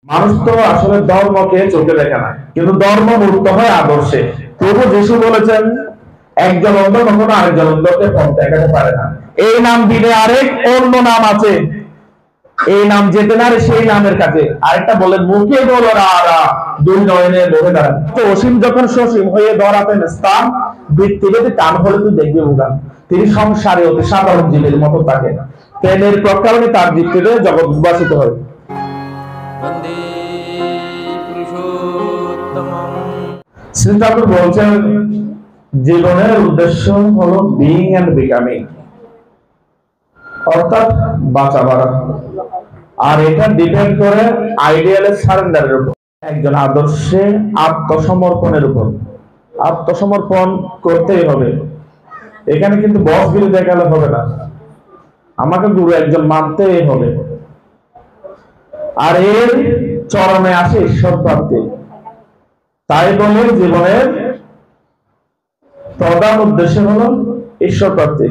মানুষ তো আসলে ধর্মকে চোখে দেখে না, কিন্তু ধর্ম মূর্ত হয় আদর্শে। প্রভু যিশু বলেছেন, একজন অন্ধ কখনো আরেকজন অন্ধকে পথ দেখাতে পারে না। এই নাম দিলে আরেক অন্য নাম আছে, এই নাম যেতে না রে সেই নামের কাছে। আরেকটা বলেন, মুখে বলো রা, দুই নয়নে মুখে দাঁড়ান। তো অসীম যখন সসীম হয়ে ধরাতেন স্থান, বৃত্তিভেদে টান হলে তুই দেখবি উগান। তিনি সংসারে অতি সাধারণ জীবের মতো থাকে, প্রেমের প্রকারণে তার দৃষ্টিতে জগৎ উদ্ভাসিত হয়। শ্রী ঠাকুর বলছেন, জীবনের উদ্দেশ্য হলো বিইং এন্ড বিকামিং, অর্থাৎ বাঁচা বাড়া। আর এটা ডিপেন্ড করে আইডিয়ালের সারেন্ডারের উপর, একজন আদর্শে আত্মসমর্পণের উপর। আত্মসমর্পণ করতেই হবে। এখানে কিন্তু বসগিরি দেখালে হবে না, আমাকে গুরু একজন মানতেই হবে। আর এর চরমে আসে ঈশ্বর প্রাপ্তি। তাই বলে জীবনের প্রধান উদ্দেশ্য হলো ঈশ্বর প্রাপ্তি।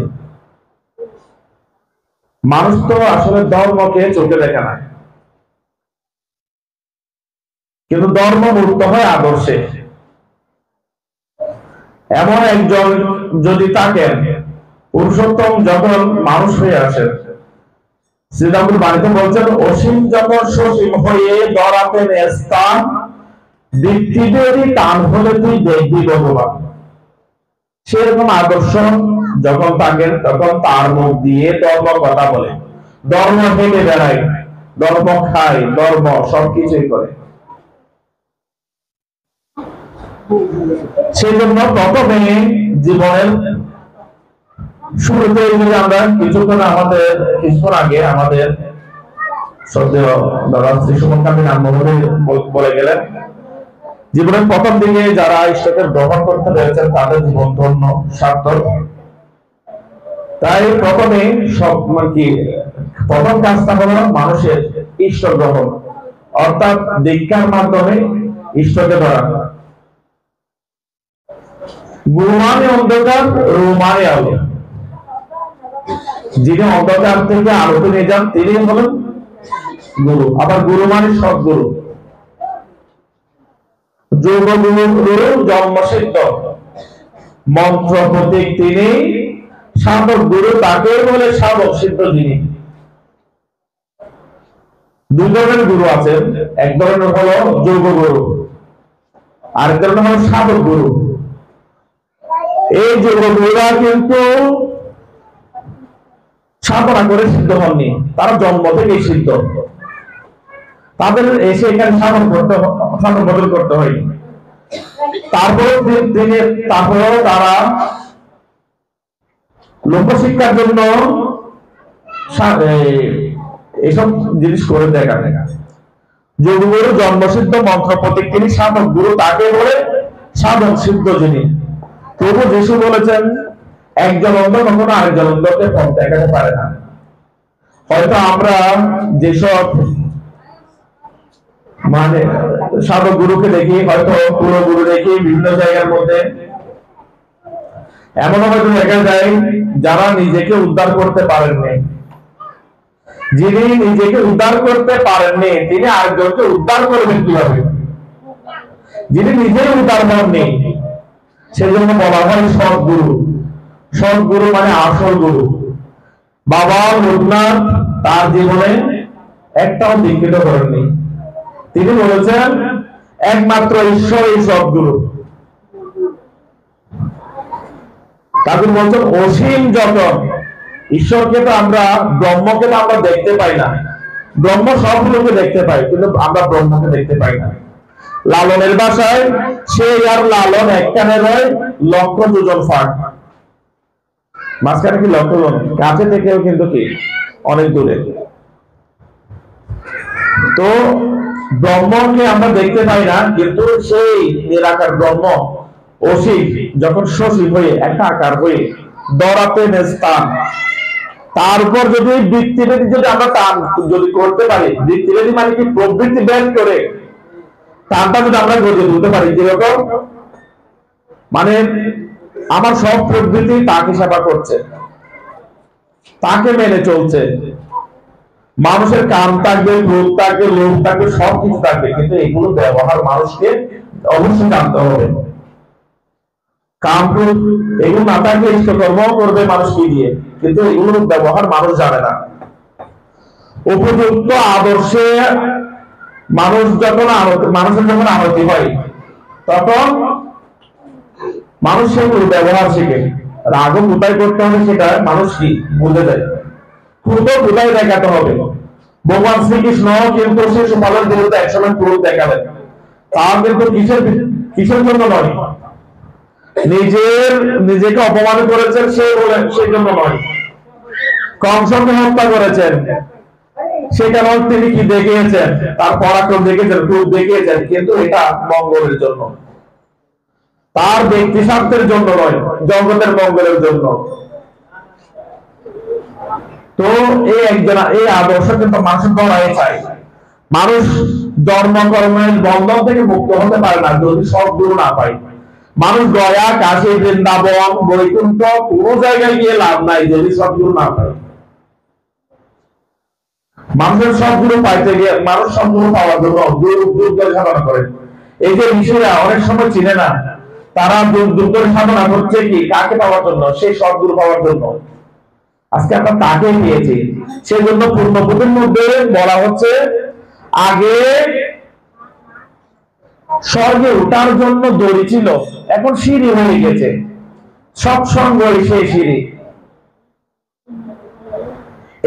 মানুষ তো আসলে ধর্মকে চোখে দেখে না, কিন্তু ধর্ম মূর্ত হয় আদর্শে। এমন একজন যদি থাকেন, পুরুষোত্তম যখন মানুষ হয়ে আসেন, শ্রী ঠাকুর বাণীতে বলছেন, অসীম যখন সসীম হয়ে ধরাতেন স্থান, বৃত্তিদেরই টান হলে তুই দেখবি ভগবান। সেরকম আদর্শ যখন থাকেন, তখন তার মুখ দিয়ে ধর্ম কথা বলে, ধর্ম হেঁটে বেড়ায়, ধর্ম খায়, ধর্ম সবকিছুই করে। সেই জন্য প্রথমে জীবনের শুরুতে আমরা কিছুক্ষণ আগে আমাদের শ্রদ্ধেয় দাদা শ্রী সুমন কান্তি নাম বলে গেলেন, জীবনের প্রথম দিকে যারা ঈশ্বরকে গ্রহণ করতে পেরেছেন তাদের জীবন ধন্য সার্থক। তাই প্রথমে প্রথম কাজটা হলো মানুষের ঈশ্বর গ্রহণ, অর্থাৎ দীক্ষার মাধ্যমে ঈশ্বরকে ধরা। গুরু মানে অন্ধকার, রূ মানে আলো। যিনি অন্ধকার থেকে আলোতে নিয়ে যান তিনি হলেন গুরু। আবার গুরু মানে সদ্গুরু। যোগ গুরু জন্মসিদ্ধ, মন্ত্র প্রতীক তিনি, সাধক গুরু তাকে বলে সাধক সিদ্ধ যিনি। দুই ধরনের গুরু আছেন, এক ধরনের হলো যোগ গুরু, আরেক ধরনের হলো সাধক গুরু। এই যোগ গুরুরা কিন্তু সাধনা করে সিদ্ধ হননি, তারা জন্ম থেকেই সিদ্ধ। তাদের এসে এখানে সাধন বদল করতে হয়নি। তারপরেও তারা লোকশিক্ষার জন্য এসব জিনিস করে দেখান। যোগগুরু জন্মসিদ্ধ, মন্ত্র প্রতীক তিনি, সাধক গুরু তাকে বলে সাধন সিদ্ধ যিনি। প্রভু যিশু বলেছেন, একজন অন্ধ কখনো আরেকজন অন্ধকে পথ দেখাতে পারে না। হয়তো আমরা যেসব সাধক গুরুকে দেখি, হয়তো পুরো গুরু দেখি বিভিন্ন জায়গার মধ্যে, এমন হয়তো দেখা যায় যারা নিজেকে উদ্ধার করতে পারেননি। যিনি নিজেকে উদ্ধার করতে পারেননি তিনি আরেকজনকে উদ্ধার করবেন কিভাবে? যিনি নিজেই উদ্ধার হননি, সেজন্য বলা হয় সদ্গুরু। সদ্গুরু মানে আসল গুরু। বাবা লোকনাথ তার জীবনে একটাও দীক্ষিত করেননি। তিনি বলেছেন, একমাত্র ঈশ্বরই সদ্গুরু। তাদের বলছেন, অসীম যখন, ঈশ্বরকে তো আমরা, ব্রহ্মকে তো আমরা দেখতে পাই না। ব্রহ্ম সবগুলোকে দেখতে পাই, কিন্তু আমরা ব্রহ্মকে দেখতে পাই না। লালনের ভাষায়, সে আর লালন একখানে রয়, লক্ষ যোজন ফাঁক। মাঝখানে কি লক্ষ জন, কাছে থেকেও কিন্তু কি অনেক দূরে। তো ব্রহ্মকে আমরা দেখতে পাই না, কিন্তু সেই নিরাকার ব্রহ্ম অসীম যখন সসীম হয়ে একটা আকার হয়ে ধরাতেন স্থান, তার উপর যদি বৃত্তিভেদী যদি আমরা টান যদি করতে পারি, বৃত্তিভেদী মানে কি প্রবৃত্তি বের করে টানটা যদি আমরা গড়ে তুলতে পারি, যেরকম মানে আমার সব প্রবৃত্তি তাকে সেবা করছে, তাকে মেনে চলছে, মানুষের কাম থাকবে, ক্রোধ থাকবে, লোভ থাকবে, সবকিছু থাকবে, কিন্তু এগুলো ব্যবহার মানুষকে অবশ্যই জানতে হবে। কাম ক্রোধ এগুলো না থাকলে ইষ্টকর্ম করবে মানুষ কি দিয়ে, কিন্তু এগুলোর ব্যবহার মানুষ জানে না। উপযুক্ত আদর্শে মানুষের যখন আহতি হয়, তখন মানুষ সেগুলো ব্যবহার শিখে। রাগ কোথায় করতে হবে সেটা মানুষ কি বুঝে যায়, ক্রোধ কোথায় দেখাতে হবে। ভগবান শ্রীকৃষ্ণ কিন্তু শিশুপালের বিরুদ্ধে একসময় ক্রোধ দেখালেন, তা কিন্তু কিসের জন্য নয়, নিজেকে অপমান করেছেন সেই জন্য নয়। কংসকে হত্যা করেছেন, সেটা নয়, তিনি কি দেখিয়েছেন, তার পরাক্রম দেখিয়েছেন, ক্রোধ দেখিয়েছেন, কিন্তু এটা মঙ্গলের জন্য, তার ব্যক্তি স্বার্থের জন্য নয়, জগতের মঙ্গলের জন্য। তো এই আদর্শ কিন্তু মানুষের দ্বারাই চাই। মানুষ ধর্মকর্মের বন্ধন থেকে মুক্ত হতে পারে না যদি সদ্গুরু না পায়। মানুষ গয়া, কাশী, বৃন্দাবন, বৈকুণ্ঠ কোন জায়গায় গিয়ে লাভ নাই যদি সদ্গুরু না পায়। মানুষের সদ্গুরু পাইতে গিয়ে মানুষ সদ্গুরু পাওয়ার জন্য দুর্গ সাধনা করে। এই যে ঋষিরা অনেক সময় চিনে না, তারা দুর্গ সাধনা করছে কি কাকে পাওয়ার জন্য, সেই সদ্গুরু পাওয়ার জন্য। আজকে আমরা তাকে পেয়েছি, সেই জন্য পূর্ণপুতের মধ্যে বলা হচ্ছে আগে স্বর্গে ওঠার জন্য দড়ি ছিল, এখন সিঁড়ি হয়ে গেছে, সৎসঙ্গ সেই সিঁড়ি।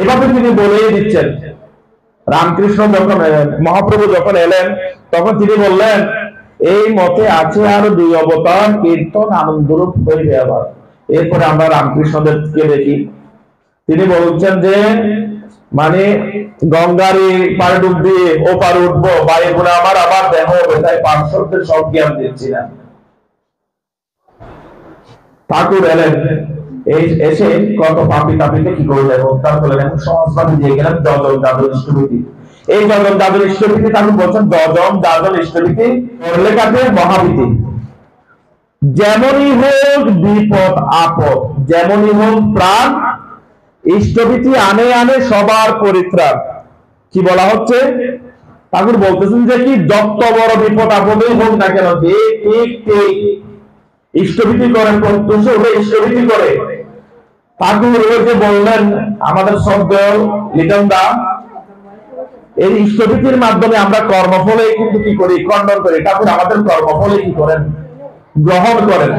এভাবে তিনি বলেই দিচ্ছেন। রামকৃষ্ণ যখন মহাপ্রভু যখন এলেন, তখন তিনি বললেন এই মতে আছে আর 2 অবতার, কীর্তন আনন্দরূপ হইবে আবার। এরপরে আমরা রামকৃষ্ণদেবকে দেখি, তিনি বলছেন যে মানে গঙ্গারি পারে ডুব দিয়ে ও পারে উঠবো, বায়ু গুণে আমার আবার দেহ হবে, তাই পার্শ্বদের সব জ্ঞান দিচ্ছি না। ঠাকুর এলেন, এই এসে কত পাপি তাপিতে কি করলেন, উদ্ধার করলেন, এবং সহজভাবে দিয়ে গেলেন যজন যাদব ইষ্টভীতি। এই যজন যাদব ইষ্টভীতি ঠাকুর বলছেন যজন যাদব ইষ্টভীতি করলে কাটে মহাভীতি। যেমনই হোক বিপদ আপদ, যেমনই হোক প্রাণ, ইষ্টভীতি আনে আনে সবার পরিত্রাণ। কি বলা হচ্ছে, ঠাকুর বলতেছেন যে কি যত বড় বিপদ আপদেই হোক না কেন, যে ঠিক ঠিক ইষ্টভীতি করে, প্রত্যুষ হয়ে ইষ্টভীতি করে। ঠাকুর যে বললেন আমাদের শব্দ লিটন দা, এই ইষ্টভীতির মাধ্যমে আমরা কর্মফলে কিন্তু কি করি, খণ্ডন করি। ঠাকুর আমাদের কর্মফলে কি করেন, গ্রহণ করেন।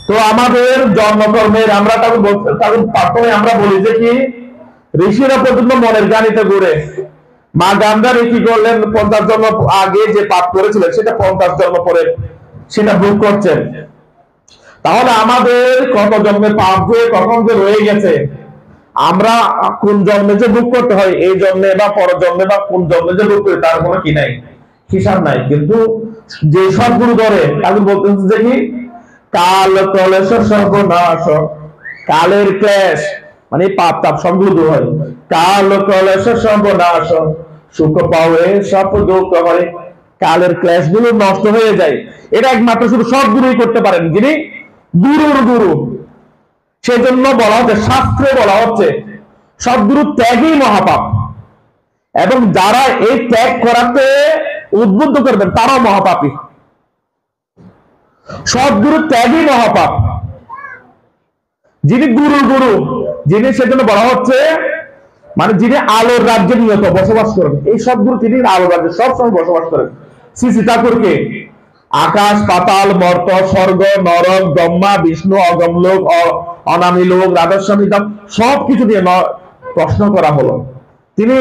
তো আমাদের জন্মকর্মের আমরা ঠাকুর প্রার্থনে আমরা বলি যে কি ঋষিরা পর্যন্ত মনের গানিতে ঘুরে। মা গান্ধারী কি করলেন, 50 জন্ম আগে যে পাপ করেছিলেন সেটা 50 জন্ম পরে সেটা ভোগ করছেন। তাহলে আমাদের কত জন্মের পাপ যে কখন যে রয়ে গেছে, আমরা কোন জন্মে যে ভোগ করতে হয়, এই জন্মে বা পর জন্মে বা কোন জন্মে যে ভোগ করি তার কোনো কি নাই, হিসাব নাই। কিন্তু যে সব গুরু ধরে ঠাকুর বলতেছে যে কি কাল কলেশ সর্বনাশ, কালের ক্লেশ মানে পাপ তাপ সবগুলো দূর হয়। কাল কলেশ সর্বনাশ, সুখ পাওয়ে সব দুঃখ হয়। কালের ক্লেশ গুলো নষ্ট হয়ে যায়, এটা একমাত্র শুধু সদ্গুরুই করতে পারেন, যিনি গুরুর গুরু। সেই জন্য বলা হচ্ছে, শাস্ত্রে বলা হচ্ছে সদ্গুরু ত্যাগই মহাপাপ, এবং যারা এই ত্যাগ করাতে উদ্বুদ্ধ করবেন তারাও মহাপাপী। সদ্গুরু ত্যাগই মহাপাপ, যিনি গুরুর গুরু, যিনি সেজন্য বলা হচ্ছে মানে যিনি আলোর রাজ্যে নিয়ত বসবাস করেন, এই সদ্গুরু তিনি আলোর রাজ্যে সবসময় বসবাস করেন। শ্রী শ্রী ঠাকুরকে আকাশ পাতাল মর্ত স্বর্গ নরক ব্রহ্মা বিষ্ণু অগমলোক অনামী লোক রাজস্বামী ধাম সবকিছু দিয়ে প্রশ্ন করা হলো। তিনি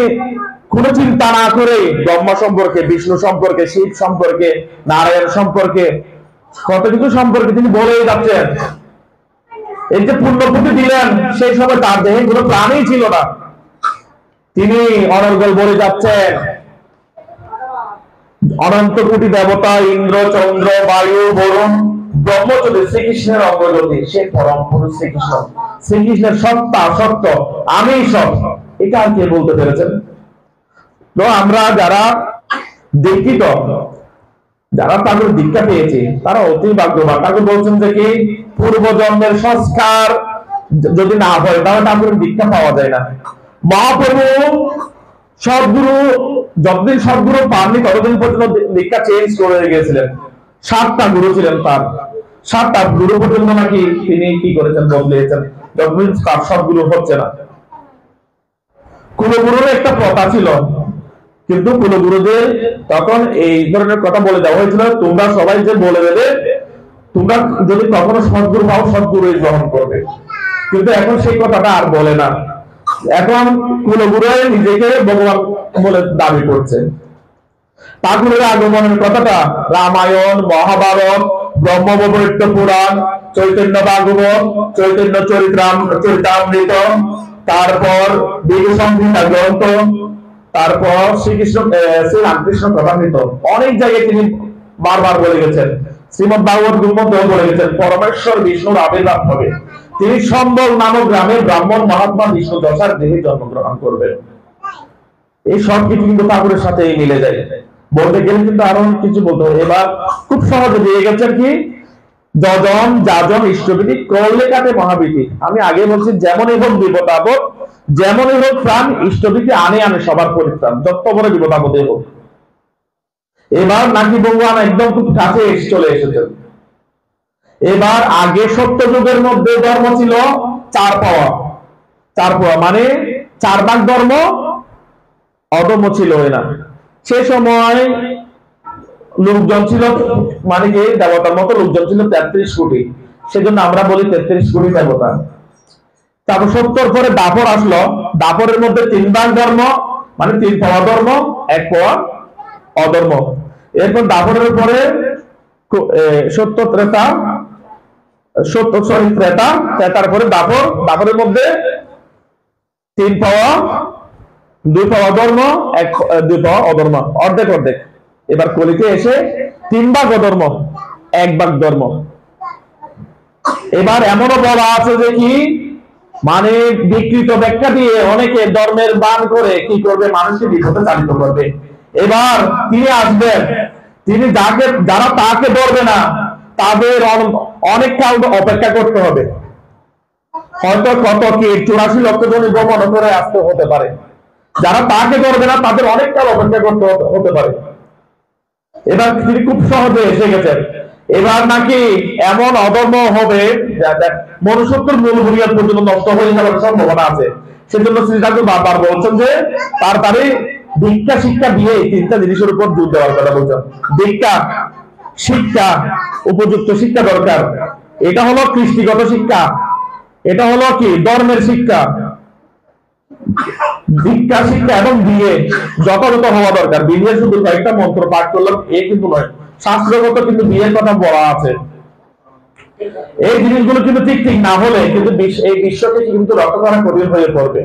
কোন চিন্তা না করে ব্রহ্মা সম্পর্কে, বিষ্ণু সম্পর্কে, শিব সম্পর্কে, নারায়ণ সম্পর্কে, কত কিছু সম্পর্কে তিনি বলেই যাচ্ছেন। এই যে পুণ্যপুতি দিলেন, সেই সময় তার দেহে কোনো প্রাণই ছিল না, তিনি অনর্গল বলে যাচ্ছেন। অনন্ত কোটি দেবতা ইন্দ্র চন্দ্র বায়ু বরুণ ব্রহ্ম যদি শ্রীকৃষ্ণের অঙ্গজ্যোতি, সে পরম পুরুষ শ্রীকৃষ্ণ, শ্রীকৃষ্ণের সত্তা সত্য আমি সব, এটা আর কে বলতে পেরেছেন? তো আমরা যারা দীক্ষিত, যারা তাদের দীক্ষা পেয়েছি, তারা অতি ভাগ্যবান। ঠাকুর বলছেন যে কি পূর্ব জন্মের সংস্কার যদি না হয় তাহলে ঠাকুরের দীক্ষা পাওয়া যায় না। মহাপ্রভু সদ্গুরু যতদিন সদ্গুরু পাননি ততদিন পর্যন্ত দীক্ষা চেঞ্জ করে গিয়েছিলেন। 7টা গুরু ছিলেন তার, 7টা গুরু পর্যন্ত নাকি তিনি কি করেছেন, বদলিয়েছেন, যতদিন সদ্গুরু হচ্ছে না। কুলগুরুর একটা প্রথা ছিল, কিন্তু কুলগুরুদের তখন এই ধরনের কথা বলে দেওয়া হয়েছিল, তোমরা সবাই যে বলে দেবে, তোমরা যদি কখনো সদ্গুরু পাও সদ্গুরু গ্রহণ করবে। কিন্তু এখন সেই কথাটা আর বলে না, এখন কুলগুরু নিজেকে ভগবান বলে দাবি করছে। ঠাকুরের আগমনের কথাটা রামায়ণ, মহাভারত, ব্রহ্মবৈবর্ত পুরাণ, চৈতন্য ভাগবত, চৈতন্য চরিতামৃত, তারপর বিধু সংহিতা গ্রন্থ, তারপর শ্রী রামকৃষ্ণ কথামৃত, অনেক জায়গায় তিনি বারবার বলে গেছেন। শ্রীমদ ভাগবত মধ্যেও বলে গেছেন পরমেশ্বর বিষ্ণুর আবির্ভাব হবে, তিনি সম্বল নামক গ্রামে ব্রাহ্মণ মহাত্মা বিষ্ণু দশার দেহে জন্মগ্রহণ করবেন। এই সব কিছু কিন্তু ঠাকুরের সাথে মিলে যায়। বলতে গেলে কিন্তু আরো কিছু বলতে হবে। এবার খুব সহজে দিয়ে গেছেন কি, যজন যাজন ইষ্টবিধি করলে কাটে মহাবিধি। আমি আগে বলছি যেমনই হোক বিপদাপদ, যেমনই হোক প্রাণ, ইষ্টবিধি আনে আনে সবার পরিত্রাণ, যত বড় বিপদাপদে হোক। এবার নাকি ভগবান একদম খুব কাছে চলে এসেছেন। এবার আগে সত্য যুগের মধ্যে ধর্ম ছিল 4 পাওয়া, 4 পাওয়া মানে 4 ভাগ ধর্ম, অধর্ম ছিল না। সে সময় লোকজন ছিল মানে কি দেবতার মতো লোকজন ছিল 33 কোটি, সেজন্য আমরা বলি 33 কোটি দেবতা। তারপর 70 পরে দাপর আসলো, দাপরের মধ্যে 3 ভাগ ধর্ম মানে 3 পাওয়া ধর্ম, 1 পাওয়া অধর্ম। এরপর দাপরের পরে 70 ত্রেতা, 70 ত্রেতা, ত্রেতার পরে দাপর, দাপরের মধ্যে 3 পাওয়া, 2 পাওয়া ধর্ম, 2 পাওয়া অধর্ম, অর্ধেক অর্ধেক। এবার কলিতে এসে 3 ভাগ অধর্ম, 1 ভাগ ধর্ম। এবার এমনও বলা আছে যে কি মানে বিকৃত ব্যাখ্যা দিয়ে অনেকে ধর্মের বান করে কি করবে, মানুষকে বিপদে চালিত করবে। এবার তিনি আসবেন, তিনি যারা তাকে ধরবে না তাদের অনেক কাল অপেক্ষা করতে হবে, হয়তো কত কি 84 লক্ষ জন ভ্রমণ করে আসতে হতে পারে। যারা তাকে ধরবে না তাদের অনেক কাল অপেক্ষা করতে হতে পারে। এবার তিনি খুব সহজে এসে গেছেন। এবার নাকি এমন অধর্ম হবে মনুষ্যত্বের মূল বুনিয়াদ পর্যন্ত নষ্ট হয়ে যাওয়ার সম্ভাবনা আছে। সেজন্য শ্রী ঠাকুর বারবার বলছেন যে তাড়াতাড়ি দীক্ষা শিক্ষা দিয়ে 3টা জিনিসের উপর জোর দেওয়ার কথা বলছেন। দীক্ষা, শিক্ষা, উপযুক্ত শিক্ষা দরকার। এটা হলো কৃষ্টিগত শিক্ষা, এটা হলো কি ধর্মের শিক্ষা। দীক্ষা শিক্ষা এবং বিয়ে যথাযথ হওয়া দরকার। বিয়ে শুধু কয়েকটা মন্ত্র পাঠ করলাম এ কিন্তু নয়, শাস্ত্রগত কিন্তু বিয়ের কথা বলা আছে। এই জিনিসগুলো কিন্তু ঠিক ঠিক না হলে কিন্তু এই বিশ্বকে কিন্তু রক্ষা করা কঠিন হয়ে পড়বে।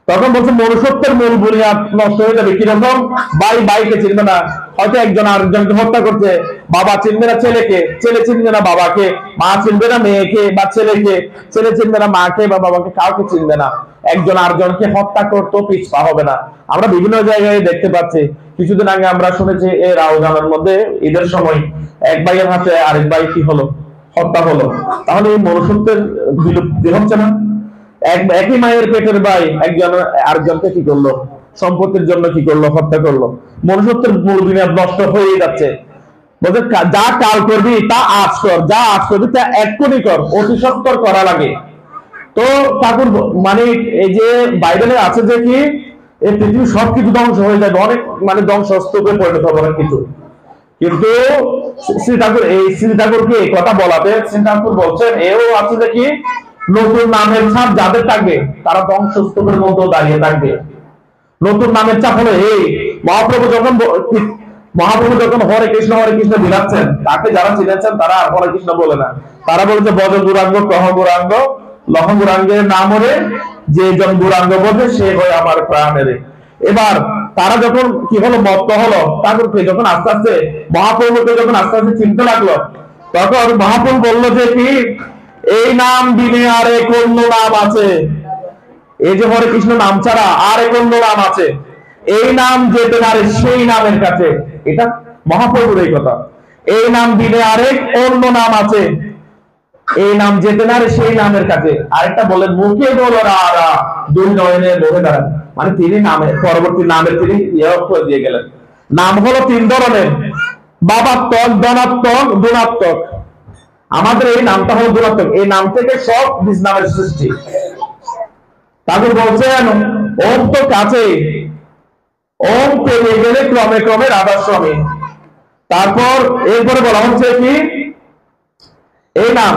তখন বলছে মনুষ্যত্বের মূল বুনিয়াদ নষ্ট হয়ে যাবে। কিরকম, ভাই ভাইকে চিনবে না, হয়তো একজন আরেকজনকে হত্যা করছে, বাবা চিনবে না ছেলেকে, ছেলে চিনবে না বাবাকে, মা চিনবে না মেয়েকে বা ছেলেকে, ছেলে চিনবে না মাকে বা বাবাকে, কাউকে চিনবে না। একজন আরেকজনকে হত্যা করতেও পিছপা হবে না। আমরা বিভিন্ন জায়গায় দেখতে পাচ্ছি। কিছুদিন আগে আমরা শুনেছি এই রাউজানের মধ্যে ঈদের সময় এক ভাইয়ের হাতে আরেক ভাই কি হলো, হত্যা হলো। তাহলে এই মনুষ্যত্বের বিলুপ্তি হচ্ছে না? একই মায়ের পেটের ভাই একজন আরেকজনকে কি করলো, সম্পত্তির জন্য কি করলো, হত্যা করলো। মনুষ্যত্বের মূল বুনিয়াদ নষ্ট হয়ে যাচ্ছে। বলছে যা কাল করবি তা আজ কর, যা আজ করবি তা এক্ষুনি কর, অতি সত্বর করা লাগে। তো ঠাকুর মানে এই যে বাইবেলে আছে যে কি এই পৃথিবী সবকিছু ধ্বংস হয়ে যাবে, অনেক মানে ধ্বংসস্তূপে পরিণত হবে অনেক কিছু। কিন্তু শ্রী ঠাকুরকে এই কথা বলাতে শ্রী ঠাকুর বলছেন এও আছে যে কি নতুন নামের ছাপ যাদের থাকবে তারা ধ্বংসস্তূপের মধ্যে দাঁড়িয়ে থাকবে। নতুন নামের ছাপ হলো এই মহাপ্রভু যখন হরে কৃষ্ণ বিলাচ্ছেন, তাকে যারা চিনেছেন তারা আর হরে কৃষ্ণ বলে না, তারা বলছে বজ গুরাঙ্গ কহ গুরাঙ্গ লহ গুরাঙ্গের নাম হরে, যে জন গুরাঙ্গ বোঝে সে হয় আমার প্রাণের। এবার তারা যখন কি হলো, মত্ত হলো, ঠাকুরকে যখন আস্তে আস্তে মহাপ্রভুকে যখন আস্তে আস্তে চিনতে লাগলো, তখন মহাপ্রভু বললো যে কি এই নাম বিনে আর এক অন্য নাম আছে, এই যে হরে কৃষ্ণ নাম ছাড়া আর এক অন্য নাম আছে, এই নাম যেতে পারে সেই নামের কাছে। এটা মহাপ্রভুর এই কথা। এই নাম বিনে আরেক অন্য নাম আছে, এই নাম যেতে না সেই নামের কাছে। আরেকটা বলেন মুখে বলো রা, দুই নয়নে মুখে দাঁড়ান, মানে তিনি নামে পরবর্তী নামের তিনি করে দিয়ে গেলেন। নাম হলো তিন ধরনের, বাবাত্মক, ধনাত্মক, গুণাত্মক। আমাদের এই নামটা হলো গুণাত্মক, এই নাম থেকে সব বীজ নামের সৃষ্টি। তারপর বলছেন ওম তো কাছে, ওম পেরিয়ে গেলে ক্রমে ক্রমে রাধাশ্রমে। তারপর এরপরে বলা হচ্ছে কি এই নাম,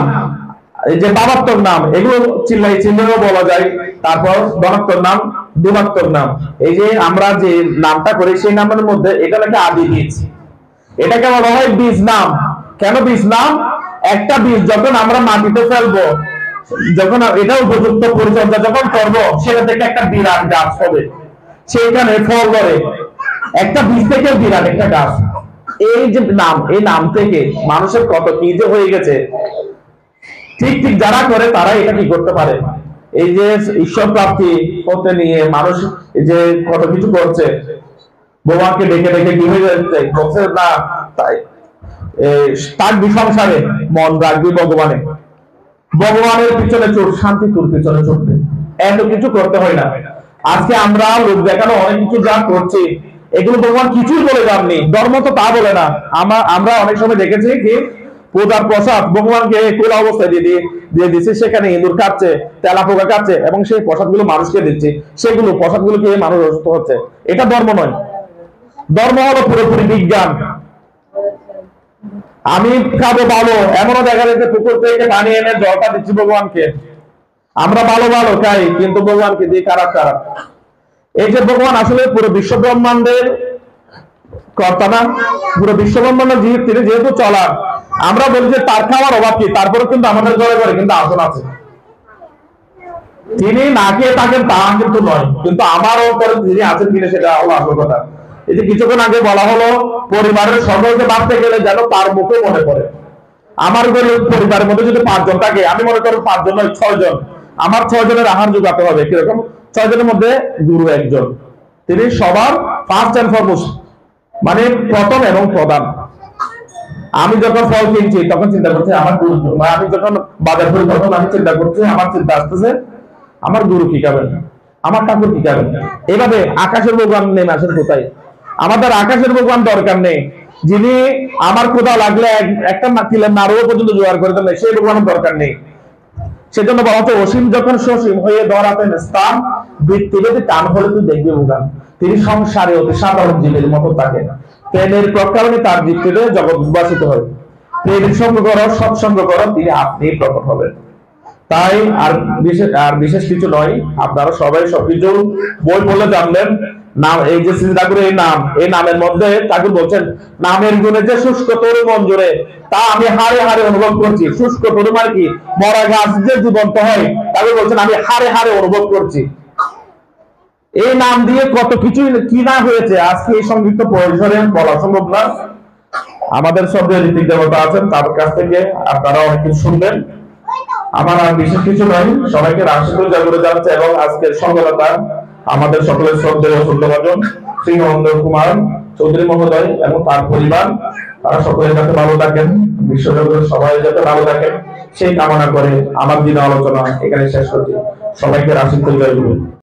এই যে বাবাত্মক নাম, এগুলো চিল্লাই চিল্লাইও বলা যায়। তারপর ধনাত্মক নাম, গুণাত্মক নাম। এই যে আমরা যে নামটা করি সেই নামের মধ্যে এটা নাকি আদি বীজ, এটাকে বলা হয় বীজ নাম। কেন বীজ নাম? একটা বীজ যখন আমরা মাটিতে ফেলবো, যখন এটা উপযুক্ত পরিচর্যা যখন করবো, সেটা থেকে একটা বিরাট গাছ হবে, সেইখানে ফল ধরে। একটা বীজ থেকে বিরাট একটা গাছ। এই যে নাম, এই নাম থেকে মানুষের কত কি যে হয়ে গেছে। ঠিক ঠিক যারা করে তারা এটা কি করতে পারে। এই যে ঈশ্বর প্রাপ্তি করতে নিয়ে মানুষ যে কত কিছু করছে, ভগবানকে ডেকে ডেকে কি হয়ে যাচ্ছে, বলছে না তাই তার সংসারে মন রাখবি ভগবানে, ভগবানের পিছনে চোট, শান্তি তোর পিছনে চলবে, এত কিছু করতে হয় না। আজকে আমরা লোক দেখানো অনেক কিছু যা করছি, এগুলো ভগবান কিছুই বলে যাননি, ধর্ম তো তা বলে না। আমরা অনেক সময় দেখেছি কি পূজার প্রসাদ ভগবানকে খোলা অবস্থায় দিয়ে দিচ্ছে, সেখানে ইঁদুর খাচ্ছে, তেলা পোকা খাচ্ছে, এবং সেই প্রসাদ গুলো মানুষকে দিচ্ছে, সেগুলো প্রসাদ গুলো খেয়ে মানুষ অসুস্থ হচ্ছে। এটা ধর্ম নয়। ধর্ম হলো পুরোপুরি বিজ্ঞান। আমি খাবো ভালো, এমনও দেখা যাচ্ছে পুকুর থেকে পানি এনে জলটা দিচ্ছি ভগবানকে। আমরা ভালো ভালো খাই, কিন্তু ভগবানকে দিয়ে খারাপ খারাপ। এই যে ভগবান আসলে পুরো বিশ্ব ব্রহ্মাণ্ডের কর্তা না, পুরো বিশ্ব ব্রহ্মাণ্ডের জীব, তিনি যেহেতু চলার, আমরা বলি যে তার খাওয়ার অভাব কি, তারপরে কিন্তু আমাদের ঘরে ঘরে কিন্তু আসন আছে। তিনি না খেয়ে থাকেন তা কিন্তু নয়, কিন্তু আমার উপরে তিনি আছেন কিনা সেটা হলো আসল কথা। এই যে কিছুক্ষণ আগে বলা হলো পরিবারের সকলকে বাঁচতে গেলে যেন তার মুখে মনে পড়ে। আমার ঘরে পরিবারের মধ্যে যদি 5 জন থাকে, আমি মনে করি 5 জন নয় 6 জন, আমার 6 জনের আহার যোগাতে হবে। কিরকম? 6 জনের মধ্যে গুরু একজন, তিনি সবার ফার্স্ট এন্ড ফরমোস্ট, মানে প্রথম এবং প্রধান। আমি যখন ফল কিনছি তখন চিন্তা করছি আমার গুরু, আমি যখন বাজার করি তখন আমি চিন্তা করছি, আমার চিন্তা আসতেছে আমার গুরু কি খাবেন, আমার ঠাকুর কি খাবেন। এভাবে আকাশের ভগবান নেমে আসেন কোথায়? আমাদের আকাশের ভগবান দরকার নেই, যিনি আমার কোথাও লাগলে একটা কিলের নাড়ুও পর্যন্ত জোগাড় করে দেন, সেই ভগবানের দরকার নেই। সেজন্য বলা হচ্ছে অসীম যখন সসীম হয়ে ধরাতেন স্থান, বৃত্তি যদি টান হলে তুই দেখবি ভগবান। তিনি সংসারে অতি সাধারণ জীবের মতো থাকে, প্রেমের প্রকারণে তার বৃত্তিতে জগৎ উদ্ভাসিত হয়। প্রেমের সঙ্গ করো, সৎসঙ্গ করো, তিনি আপনি প্রকট হবেন। তাই আর বিশেষ কিছু নয়। আপনারা সবাই সবকিছু বই বলে জানলেন। নাম, এই যে চিন্তা করে এই নাম, এই নামের মধ্যে ঠাকুর বলছেন নামের গুণে যে শুষ্ক তরু মন জুড়ে, তা আমি হারে হারে অনুভব করছি। শুষ্ক তরু মানে কি? মরা গাছ যে জীবন্ত হয়, ঠাকুর বলছেন আমি হারে হারে অনুভব করছি। এই নাম দিয়ে কত কিছু কি না হয়েছে, আজকে এই সংযুক্ত পরিসরে বলা সম্ভব না। আমাদের সব ঋতিক দেবতা আছেন, তার কাছ থেকে আপনারা অনেক কিছু শুনবেন। আমার আর বিশেষ কিছু নয়, সবাইকে রাষ্ট্রীয় জাগরে যাচ্ছে। এবং আজকের সংগলতা আমাদের সকলের শ্রদ্ধেয় শ্রদ্ধাভাজন শ্রী নরেন্দ্র কুমার চৌধুরী মহোদয় এবং তার পরিবার, তারা সকলের যাতে ভালো থাকেন, বিশ্বজগতের সবাই যাতে ভালো থাকেন, সেই কামনা করে আমার দিন আলোচনা এখানে শেষ করছি। সবাইকে রাষ্ট্রীয় জয় গুরু।